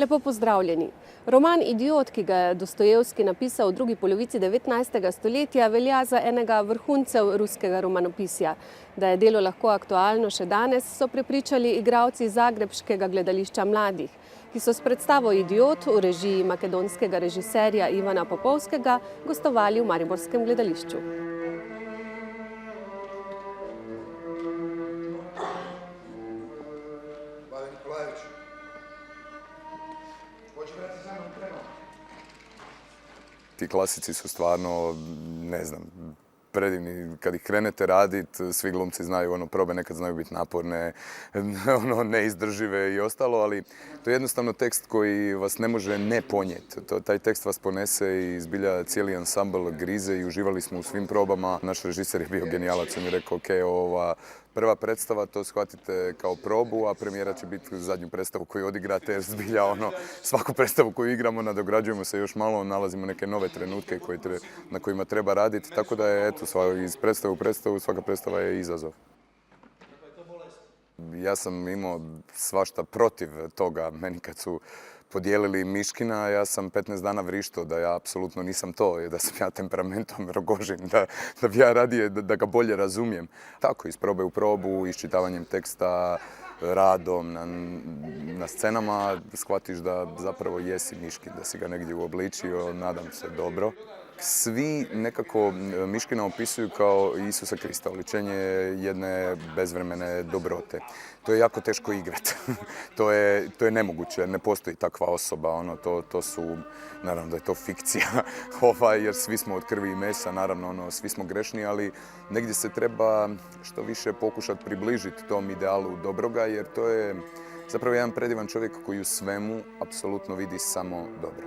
Lepo pozdravljeni. Roman Idiot, ki ga je Dostojevski napisal v drugi polovici 19. stoletja, velja za enega vrhuncev ruskega romanopisja. Da je delo lahko aktualno še danes, so prepričali igralci zagrebškega gledališča mladih, ki so s predstavo Idiot v režiji makedonskega režiserja Ivana Popovskega gostovali v mariborskem gledališču. Ti klasici su stvarno, ne znam, predivni. Kad ih krenete raditi, svi glumci znaju, probe nekad znaju biti naporne, neizdržive i ostalo, ali to je jednostavno tekst koji vas ne može ne ponijeti. Taj tekst vas ponese i zbilja cijeli ansambl grize i uživali smo u svim probama. Naš režiser je bio genijalac, on je rekao, ok, ova prva predstava, to shvatite kao probu, a premijera će biti zadnju predstavu koju odigrate, jer zbilja svaku predstavu koju igramo nadograđujemo se još malo, nalazimo neke nove trenutke na kojima treba raditi, tako da je iz predstave u predstavu svaka predstava je izazov. Ja sam imao svašta protiv toga. Meni kad su podijelili Miškina, ja sam 15 dana vrištao da ja apsolutno nisam to, da sam ja temperamentom Rogožin, da bi ja radije da ga bolje razumijem. Tako, iz probe u probu, iščitavanjem teksta, radom na scenama, shvatiš da zapravo jesi Miškin, da si ga negdje uobličio, nadam se dobro. Svi nekako Miškina opisuju kao Isusa Krista, oličenje jedne bezvremene dobrote. To je jako teško igrati. To je nemoguće, ne postoji takva osoba. To su, naravno da je to fikcija, jer svi smo od krvi i mesa, naravno svi smo grešni, ali negdje se treba što više pokušati približiti tom idealu dobroga, jer to je zapravo jedan predivan čovjek koji u svemu apsolutno vidi samo dobro.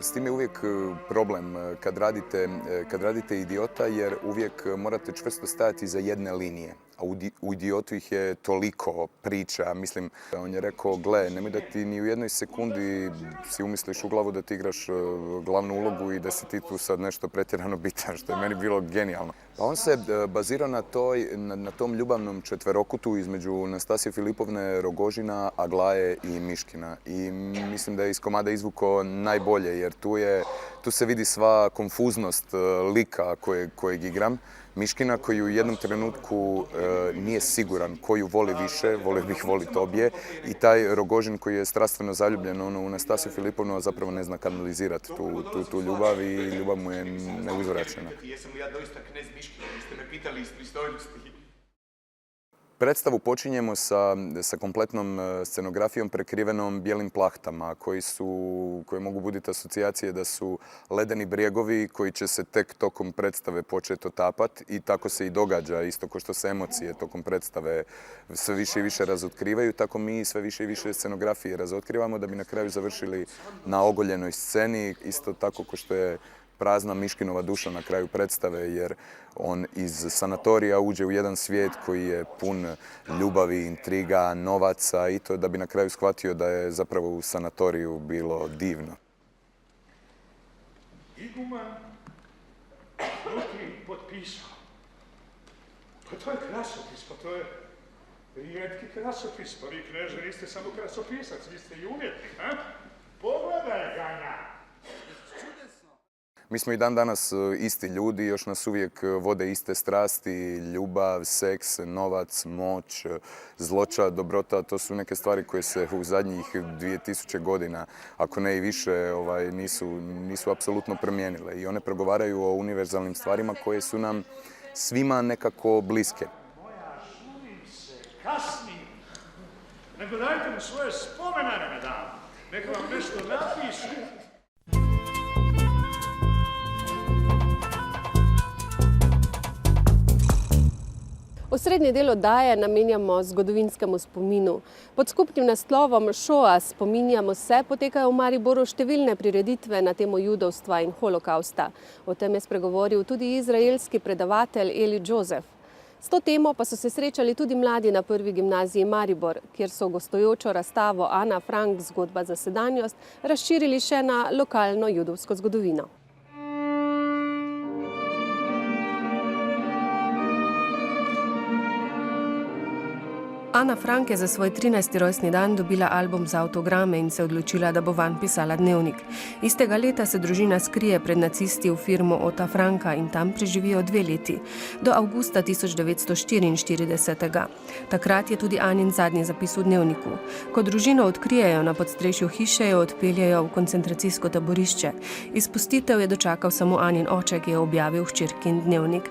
S tim je uvijek problem kad radite Idiota, jer uvijek morate čvrsto stajati iza jedne linije. A u Idiotu ih je toliko priča. Mislim, on je rekao, gle, nemoj da ti ni u jednoj sekundi si umisliš u glavu da ti igraš glavnu ulogu i da si ti tu sad nešto pretjerano bitan, što je meni bilo genijalno. Pa on se bazirao na tom ljubavnom četverokutu između Nastasije Filipovne, Rogožina, Aglaje i Miškina. I mislim da je iz komada izvukao najbolje, jer tu se vidi sva konfuznost lika kojeg igram. Miškina koji u jednom trenutku nije siguran koju voli više, volio bih voliti obje, i taj Rogožin koji je strastveno zaljubljen u Nastasiju Filipovnu, a zapravo ne zna kanalizirati tu ljubav i ljubav mu je neuzvraćena. Jesam li ja doista knez Miškin, jeste me pitali iz pristojnosti? Predstavu počinjemo sa kompletnom scenografijom prekrivenom bijelim plahtama koje mogu buditi asocijacije da su ledeni bregovi koji će se tek tokom predstave početi otapati, i tako se i događa, isto kao što se emocije tokom predstave sve više i više razotkrivaju, tako mi sve više i više scenografije razotkrivamo da bi na kraju završili na ogoljenoj sceni, isto tako kao što je prazna Miškinova duša na kraju predstave, jer on iz sanatorija uđe u jedan svijet koji je pun ljubavi, intriga, novaca, i to da bi na kraju shvatio da je zapravo u sanatoriju bilo divno. Iguman Dutri potpisao. Pa to je krasopis, pa to je rijetki krasopis. Pa vi, kneže, niste samo krasopisac, vi ste i umjetnik, a? Pogledaj ga na! Mi smo i dan danas isti ljudi, još nas uvijek vode iste strasti, ljubav, seks, novac, moć, zloća, dobrota. To su neke stvari koje se u zadnjih 2000 godina, ako ne i više, nisu apsolutno promijenile. I one progovaraju o univerzalnim stvarima koje su nam svima nekako bliske. Moja, šulim se, kasnim. Nego dajte mu svoje spomenare na dan. Neka vam nešto napišu. Osrednji del oddaje namenjamo zgodovinskemu spominu. Pod skupnim naslovom Šoa spominjamo se potekajo v Mariboru številne prireditve na temo judovstva in holokausta. O tem je spregovoril tudi izraelski predavatelj Eli Joseph. S to temo pa so se srečali tudi mladi na Prvi gimnaziji Maribor, kjer so gostujočo razstavo Ana Frank zgodba za sedanjost razširili še na lokalno judovsko zgodovino. Ana Frank je za svoj 13. rojstni dan dobila album z avtograme in se odločila, da bo vanj pisala dnevnik. Istega leta se družina skrije pred nacisti v firmo Ota Franka in tam preživijo 2 leti, do avgusta 1944. Takrat je tudi Anin zadnji zapis v dnevniku. Ko družino odkrijejo na podstrešju hiše, jo odpeljejo v koncentracijsko taborišče. Izpustitev je dočakal samo Anin oče, ki je objavil hčerkin dnevnik.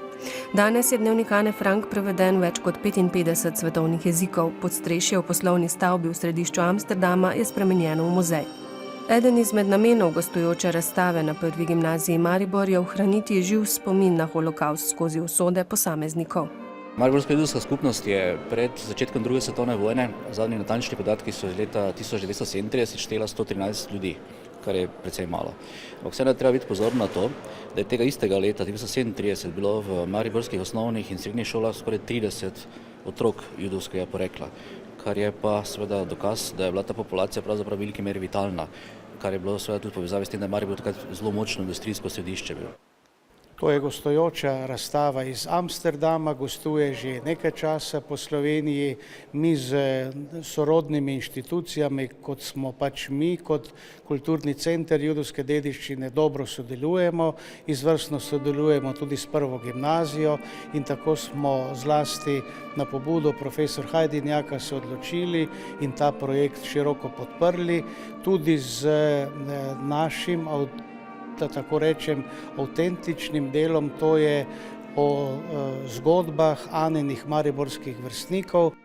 Danes je dnevnik Ane Frank preveden več kot 55 svetovnih jezikov. Podstrešje v poslovni stavbi v središču Amsterdama je spremenjeno v muzej. Eden izmed namenov gostujoče razstave na Prvi gimnaziji Maribor je ohraniti živ spomin na holokavst skozi usode posameznikov. Mariborska judovska skupnost je pred začetkom druge svetovne vojne, zadnji natančni podatki so iz leta 1937 štela 113 ljudi, kar je precej malo. Ampak vseeno treba biti pozoren na to, da je tega istega leta 1937 bilo v mariborskih osnovnih in srednjih šolah skoraj 30 otrok judovskega porekla, kar je pa seveda dokaz, da je bila ta populacija pravzaprav v veliki meri vitalna, kar je bilo seveda tudi povezavi s tem, da je Maribor takrat zelo močno industrijsko središče bilo. To je gostujoča razstava iz Amsterdama, gostuje že nekaj časa po Sloveniji. Mi z sorodnimi inštitucijami, kot smo pač mi, kot Kulturni center judovske dediščine, dobro sodelujemo, izvrstno sodelujemo tudi s Prvo gimnazijo in tako smo zlasti na pobudo profesor Hajdinjaka se odločili in ta projekt široko podprli, tudi z našim da tako rečem, avtentičnim delom, to je o zgodbah Aninih mariborskih vrstnikov.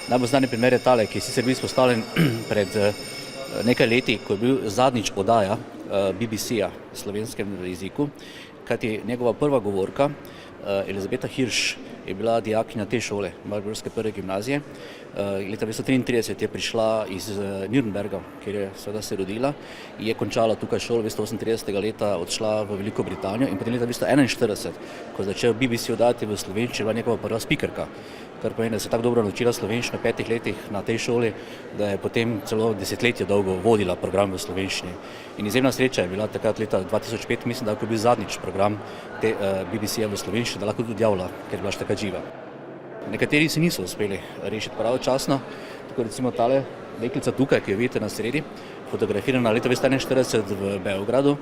Najbolj znani primer je tale, ki je sicer bil izpostavljen pred nekaj leti, ko je bil zadnjič oddaja BBC-ja v slovenskem jeziku, kajti njegova prva govorka, Elizabeta Hirš, je bila dijakinja te šole, Mariborske prve gimnazije. Leta 1933 je prišla iz Nürnberga, kjer je seveda se rodila, je končala tukaj šolo, 1938. leta odšla v Veliko Britanijo in potem leta 1941, ko je začel BBC oddajati v slovenščini, je bila njegova prva spikerka, kar pomeni, da se je tako dobro naučila slovenščino v 5 letih na tej šoli, da je potem celo desetletje dolgo vodila program v slovenščini. In izjemna sreča je bila takrat leta 2005, mislim, da je bil zadnjič program BBC-ja v slovenščini, da lahko tudi javlja, ker je bila še takrat živa. Nekateri se niso uspeli rešiti pravočasno, tako recimo tale deklica tukaj, ki jo vidite na sredi, fotografirana leta 1941 v Beogradu,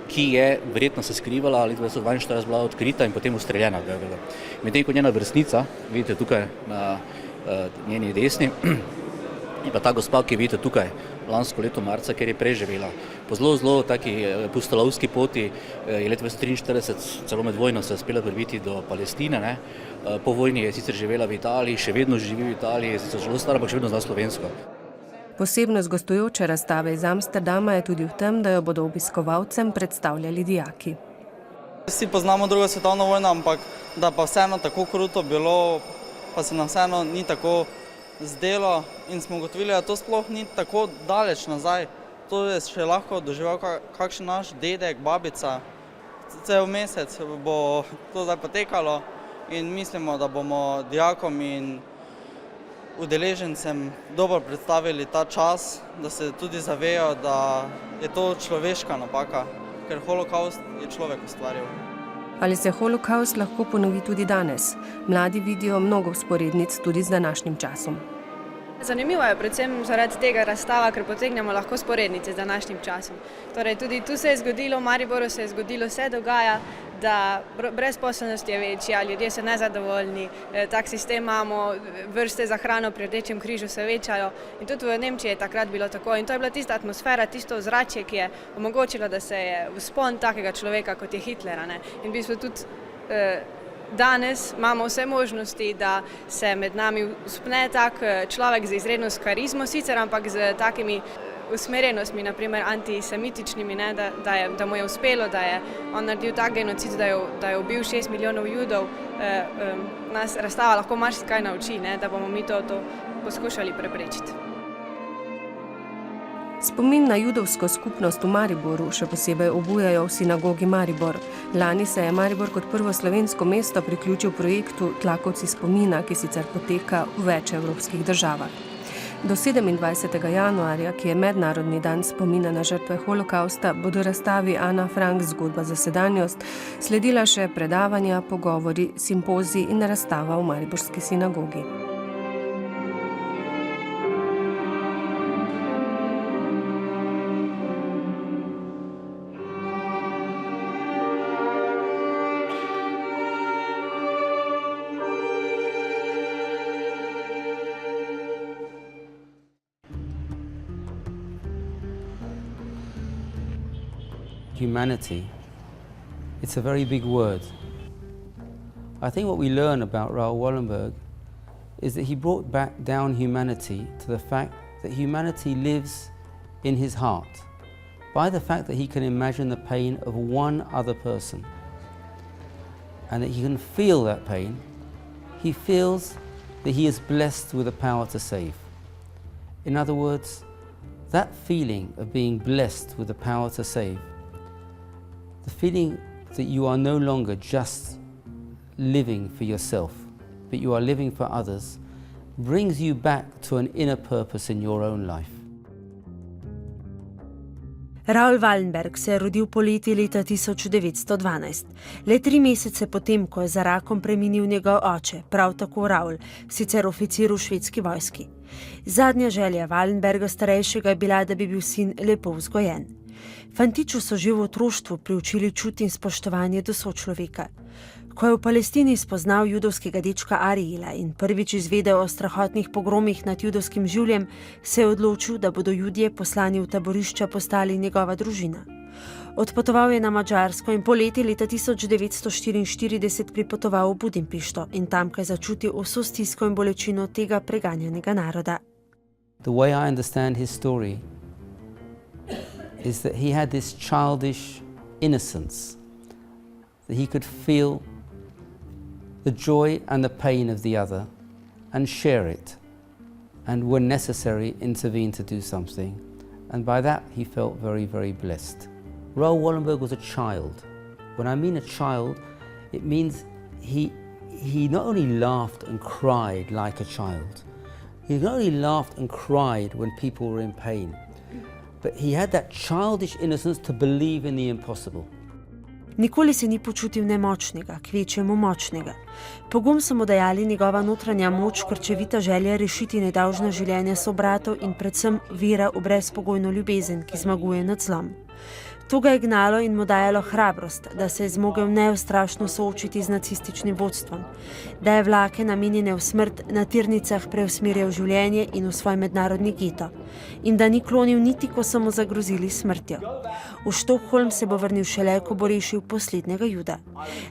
ki je verjetno se skrivala, leta 1942 bila odkrita in potem ustreljena v Beogradu. Medtem ko njena vrstnica, vidite tukaj na njeni desni, in pa ta gospa, ki vidite tukaj lansko leto marca, ker je preživela. Po zelo taki pustolovski poti je leta 1943 celo med vojno se uspela prebiti do Palestine, ne. Po vojni je sicer živela v Italiji, še vedno živi v Italiji, je sicer zelo stara, ampak še vedno zna slovensko. Posebnost gostujoče razstave iz Amsterdama je tudi v tem, da jo bodo obiskovalcem predstavljali dijaki. Vsi poznamo drugo svetovno vojno, ampak da pa vseeno tako kruto bilo, pa se nam vseeno ni tako zdelo in smo ugotovili, da to sploh ni tako daleč nazaj. To je še lahko doživel kakšen naš dedek, babica. Cel mesec bo to zdaj potekalo in mislimo, da bomo dijakom in udeležencem dobro predstavili ta čas, da se tudi zavejo, da je to človeška napaka, ker holokavst je človek ustvaril. Ali se holokavst lahko ponovi tudi danes? Mladi vidijo mnogo vzporednic tudi z današnjim časom. Zanimivo je predvsem zaradi tega razstava, ker potegnemo lahko vzporednice z današnjim časom. Torej tudi tu se je zgodilo, v Mariboru se je zgodilo, se dogaja, da brezposelnost je večja, ljudje so nezadovoljni, tak sistem imamo, vrste za hrano pri Rdečem križu se večajo in tudi v Nemčiji je takrat bilo tako in to je bila tista atmosfera, tisto ozračje, ki je omogočilo, da se je vzpon takega človeka, kot je Hitlera, ne. In v bistvu tudi danes imamo vse možnosti, da se med nami vzpne tak človek z izredno karizmo, sicer ampak z takimi usmerjenostmi, naprimer antisemitičnimi, ne, da mu je uspelo, da je on naredil tak genocid, da je ubil 6 milijonov Judov. Nas razstava lahko marsikaj nauči, ne, da bomo mi to poskušali preprečiti. Spomin na judovsko skupnost v Mariboru še posebej obujajo v sinagogi Maribor. Lani se je Maribor kot prvo slovensko mesto priključil projektu Tlakovci spomina, ki sicer poteka v več evropskih državah. Do 27. januarja, ki je mednarodni dan spomina na žrtve holokavsta, bodo razstavi Ana Frank zgodba za sedanjost sledila še predavanja, pogovori, simpoziji in razstava v mariborski sinagogi. Humanity, it's a very big word. I think what we learn about Raoul Wallenberg is that he brought back down humanity to the fact that humanity lives in his heart, by the fact that he can imagine the pain of one other person, and that he can feel that pain. He feels that he is blessed with the power to save. In other words, that feeling of being blessed with the power to save, the feeling that you are no longer just living for yourself, but you are living for others, brings you back to an inner purpose in your own life. Raoul Wallenberg se je rodil poleti leta 1912, le 3 mesece potem, ko je za rakom preminil njegov oče, prav tako Raoul, sicer oficir v švedski vojski. Zadnja želja Wallenberga starejšega je bila, da bi bil sin lepo vzgojen. Fantiču so že v otroštvu priučili čut in spoštovanje do sočloveka. Ko je v Palestini spoznal judovskega dečka Ariela in prvič izvedel o strahotnih pogromih nad judovskim življem, se je odločil, da bodo Judje poslani v taborišča postali njegova družina. Odpotoval je na Madžarsko in poleti leta 1944 pripotoval v Budimpešto in tamkaj začutil vso stisko in bolečino tega preganjanega naroda. The way I understand his story is that he had this childish innocence, that he could feel the joy and the pain of the other and share it, and when necessary intervene to do something, and by that he felt very, very blessed. Raoul Wallenberg was a child. When I mean a child, it means he not only laughed and cried like a child, he not only laughed and cried when people were in pain, but he had that childish innocence to believe in the impossible. Nikoli se ni počutil nemočnega, kvečjemu močnega. Pogum so mu dajali njegova notranja moč, krčevita želja rešiti nedolžna življenja sobratov in predvsem vera v brezpogojno ljubezen, ki zmaguje nad zlom. To ga je gnalo in mu dajalo hrabrost, da se je zmogel neustrašno soočiti z nacističnim vodstvom, da je vlake namenjene v smrt na tirnicah preusmerjal življenje in v svoj mednarodni geto in da ni klonil niti, ko so mu zagrozili smrtjo. V Štokholm se bo vrnil šele, ko bo rešil poslednjega Juda.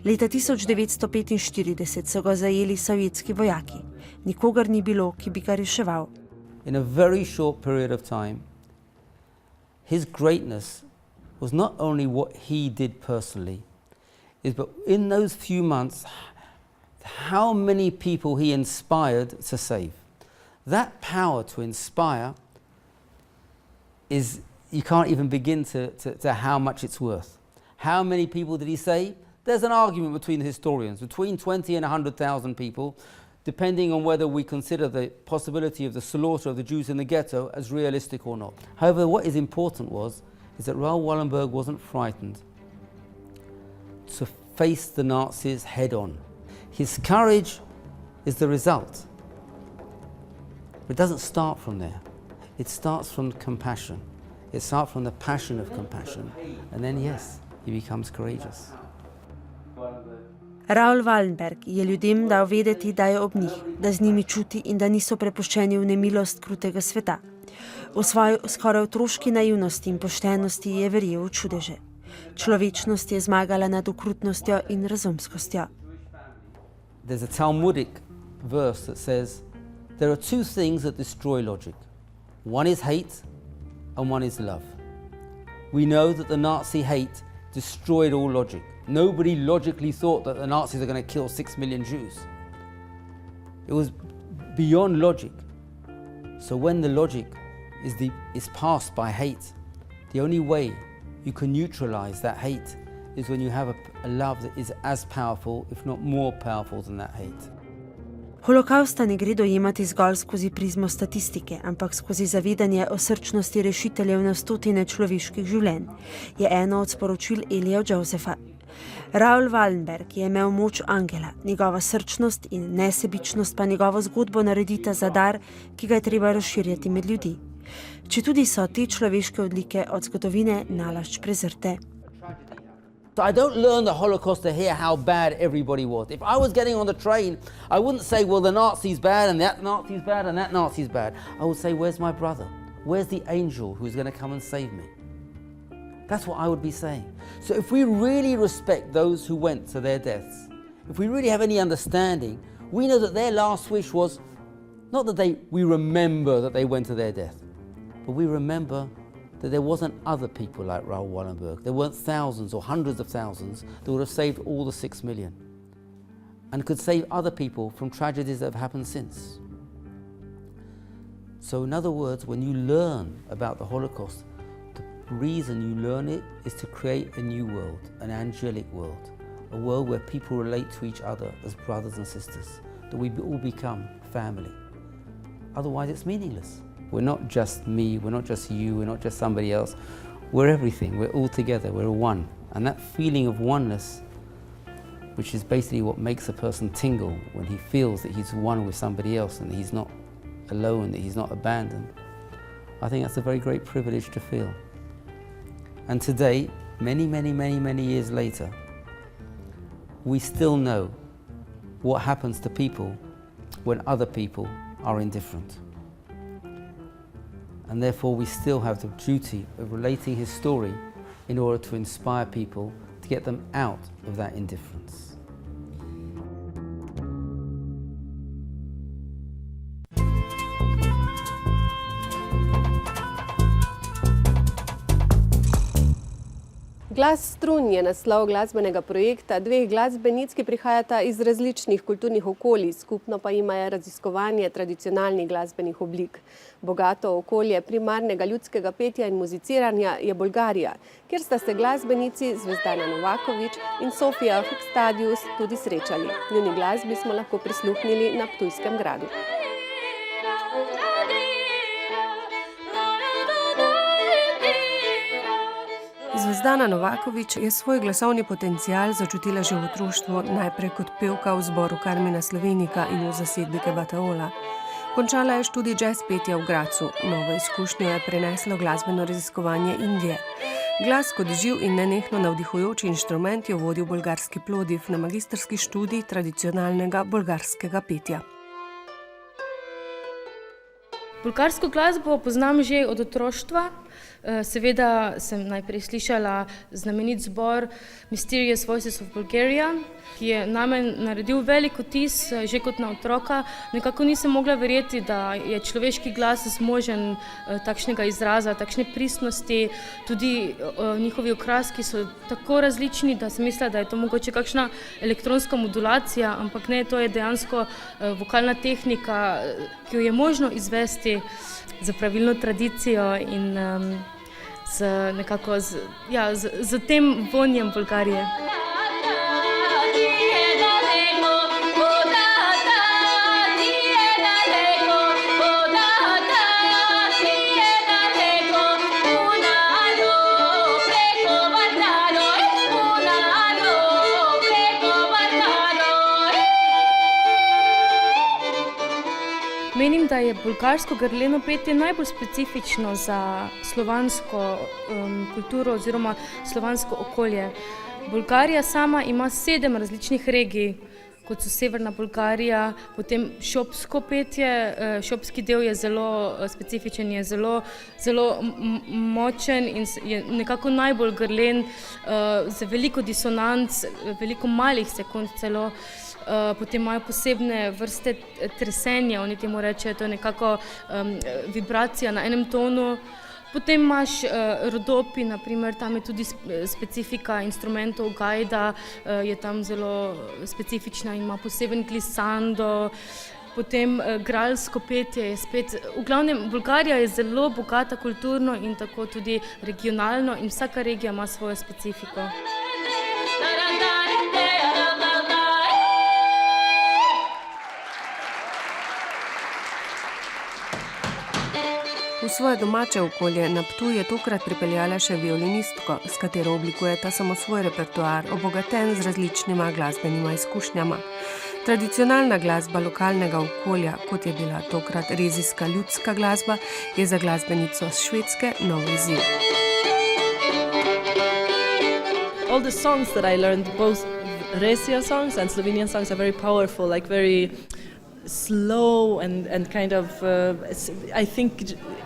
Leta 1945 so ga zajeli sovjetski vojaki. Nikogar ni bilo, ki bi ga reševal. In a very short period of time, his greatness was not only what he did personally, but in those few months, how many people he inspired to save. That power to inspire is, you can't even begin to how much it's worth. How many people did he save? There's an argument between the historians, between 20 and 100,000 people, depending on whether we consider the possibility of the slaughter of the Jews in the ghetto as realistic or not. However, what is important is that Raoul Wallenberg wasn't frightened to face the Nazis head on. His courage is the result. But it doesn't start from there. It starts from compassion. It starts from the passion of compassion. And then, yes, he becomes courageous. Raoul Wallenberg je ljudem dal vedeti, da je ob njih, da z njimi čuti in da niso prepuščeni v nemilost krutega sveta. V svoji skoraj otroški naivnosti in poštenosti je verjel v čudeže. Človečnost je zmagala nad okrutnostjo in razumskostjo. There's a Talmudic verse that says, there are two things that destroy logic. One is hate and one is love. We know that the Nazi hate destroyed all logic. Nobody logically thought that the Nazis are going to kill 6 million Jews. It was beyond logic. So when the logic is passed by hate, the only way you can neutralize that hate is when you have a love that is as powerful, if not more powerful than that hate. Holokavsta ne gre dojemati zgolj skozi prizmo statistike, ampak skozi zavedanje o srčnosti rešiteljev na stotine človeških življenj, je eno od sporočil Elija Josefa. Raoul Wallenberg je imel moč angela, njegova srčnost in nesebičnost pa njegovo zgodbo naredita za dar, ki ga je treba razširjati med ljudi. Četudi so te človeške odlike od zgodovine nalašč prezrte. I don't learn the Holocaust to hear how bad everybody was. If I was getting on the train, I wouldn't say, well, the Nazi's bad and that Nazi's bad and that Nazi's bad. I would say, where's my brother? Where's the angel who's going to come and save me? That's what I would be saying. So if we really respect those who went to their deaths, if we really have any understanding, we know that their last wish was not that we remember that they went to their death, but we remember that there wasn't other people like Raoul Wallenberg. There weren't thousands or hundreds of thousands that would have saved all the 6 million and could save other people from tragedies that have happened since. So in other words, when you learn about the Holocaust, the reason you learn it is to create a new world, an angelic world, a world where people relate to each other as brothers and sisters, that we all become family. Otherwise it's meaningless. We're not just me, we're not just you, we're not just somebody else. We're everything, we're all together, we're one. And that feeling of oneness, which is basically what makes a person tingle when he feels that he's one with somebody else and he's not alone, that he's not abandoned. I think that's a very great privilege to feel. And today, many years later, we still know what happens to people when other people are indifferent. And therefore we still have the duty of relating his story in order to inspire people to get them out of that indifference. Glas strun je naslov glasbenega projekta dveh glasbenic, ki prihajata iz različnih kulturnih okolij, skupno pa jima je raziskovanje tradicionalnih glasbenih oblik. Bogato okolje primarnega ljudskega petja in muziciranja je Bolgarija, kjer sta se glasbenici Zvezdana Novaković in Sofija Hekstadius tudi srečali. Njuni glasbi smo lahko prisluhnili na Ptujskem gradu. Zvezdana Novaković je svoj glasovni potencial začutila že v otroštvu, najprej kot pevka v zboru Karmina Slovenika in v zasedbi Kebataola. Končala je študij jazz petja v Gracu, novo izkušnjo je preneslo glasbeno raziskovanje Indije. Glas kot živ in nenehno navdihujoč inštrument jo vodi v bolgarski Plodiv na magistrski študij tradicionalnega bolgarskega petja. Bolgarsko glasbo poznam že od otroštva. Seveda sem najprej slišala znamenit zbor Mysterious Voices of Bulgaria, ki je name naredil velik vtis že kot na otroka. Nekako nisem mogla verjeti, da je človeški glas zmožen takšnega izraza, takšne pristnosti. Tudi njihovi okraski so tako različni, da sem mislila, da je to mogoče kakšna elektronska modulacija, ampak ne, to je dejansko vokalna tehnika, ki jo je možno izvesti za pravilno tradicijo in z tem vonjem Bolgarije. Menim, da je bolgarsko grleno petje najbolj specifično za slovansko kulturo oziroma slovansko okolje. Bolgarija sama ima 7 različnih regij, kot so Severna Bolgarija, potem šopsko petje. Šopski del je zelo specifičen, je zelo močen in je nekako najbolj grlen, z veliko disonanc, veliko malih sekund celo. Potem imajo posebne vrste tresenja, oni temu rečejo, to je nekako vibracija na enem tonu. Potem imaš rodopi, naprimer, tam je tudi specifika instrumentov, gajda je tam zelo specifična in ima poseben glissando. Potem gralsko petje je spet, v glavnem Bolgarija je zelo bogata kulturno in tako tudi regionalno in vsaka regija ima svojo specifiko. V svoje domače okolje na Ptuj je tokrat pripeljala še violinistko, s katero oblikujeta samo svoj repertoar, obogaten z različnima glasbenima izkušnjama. Tradicionalna glasba lokalnega okolja, kot je bila tokrat rezijska ljudska glasba, je za glasbenico s Švedske nov izziv. All the songs that I learned, both Rezija songs and Slovenian songs, are very powerful, like very slow and kind of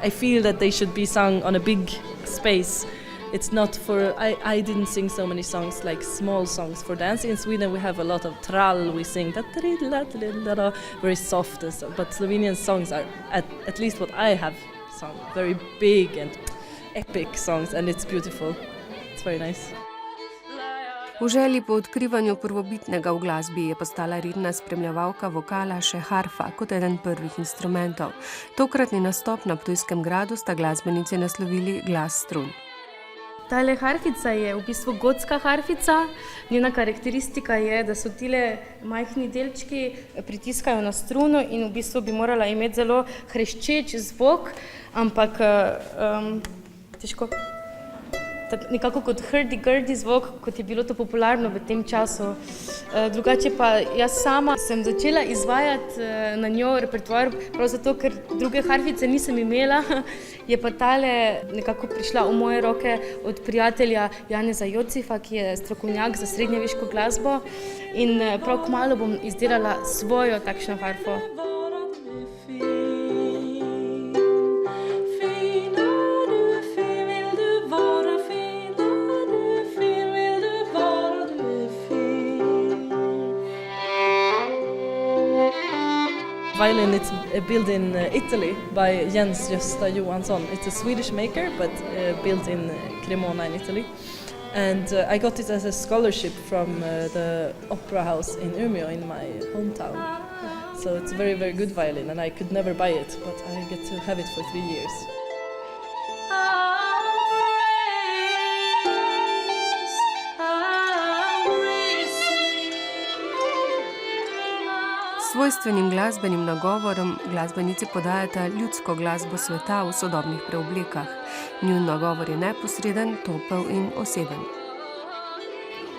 I feel that they should be sung on a big space it's not for, I didn't sing so many songs, like small songs for dancing. In Sweden we have a lot of trall, we sing that very soft, but Slovenian songs are, at least what I have sung, very big and epic songs, and it's beautiful. It's very nice. V želji po odkrivanju prvobitnega v glasbi je postala redna spremljevalka vokala še harfa kot eden prvih instrumentov. Tokratni nastop na Ptujskem gradu sta glasbenici naslovili Glas strun. Tale harfica je v bistvu gotska harfica. Njena karakteristika je, da so tile majhni delčki pritiskajo na struno in v bistvu bi morala imeti zelo hreščeč zvok, ampak težko. Nekako kot hurdy-gurdy zvok, kot je bilo to popularno v tem času. Drugače pa jaz sama sem začela izvajati na njo repertoar, prav zato, ker druge harfice nisem imela, je pa tale nekako prišla v moje roke od prijatelja Janeza Jocifa, ki je strokovnjak za srednjeveško glasbo, in prav kmalu bom izdelala svojo takšno harfo. Violin, it's built in Italy by Jens Gösta Johansson. It's a Swedish maker, but built in Cremona in Italy. And I got it as a scholarship from the opera house in Umeå in my hometown. So it's a very, very good violin, and I could never buy it, but I get to have it for 3 years. Svojstvenim glasbenim nagovorom glasbenici podajata ljudsko glasbo sveta v sodobnih preoblekah. Njun nagovor je neposreden, topel in oseben.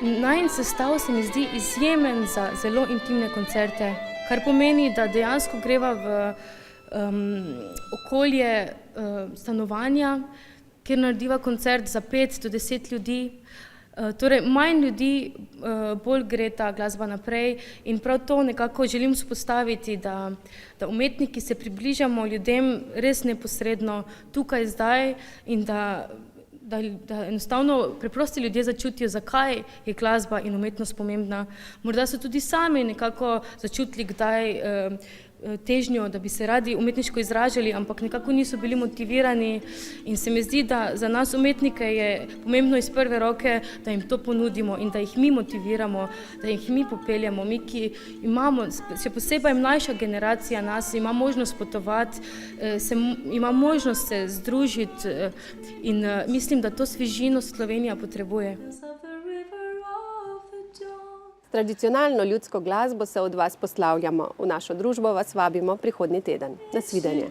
Najin sestav se mi zdi izjemen za zelo intimne koncerte, kar pomeni, da dejansko greva v okolje stanovanja, kjer narediva koncert za 5 do 10 ljudi. Torej, manj ljudi, bolj gre ta glasba naprej, in prav to nekako želim vzpostaviti, da umetniki se približamo ljudem res neposredno tukaj zdaj in da enostavno preprosti ljudje začutijo, zakaj je glasba in umetnost pomembna. Morda so tudi sami nekako začutili kdaj težnjo, da bi se radi umetniško izražali, ampak nekako niso bili motivirani, in se mi zdi, da za nas umetnike je pomembno iz prve roke, da jim to ponudimo in da jih mi motiviramo, da jih mi popeljamo. Mi, ki imamo, še posebej mlajša generacija nas, ima možnost potovati, ima možnost se združiti, in mislim, da to svežino Slovenija potrebuje. Tradicionalno ljudsko glasbo se od vas poslavljamo. V našo družbo vas vabimo prihodnji teden. Nasvidenje.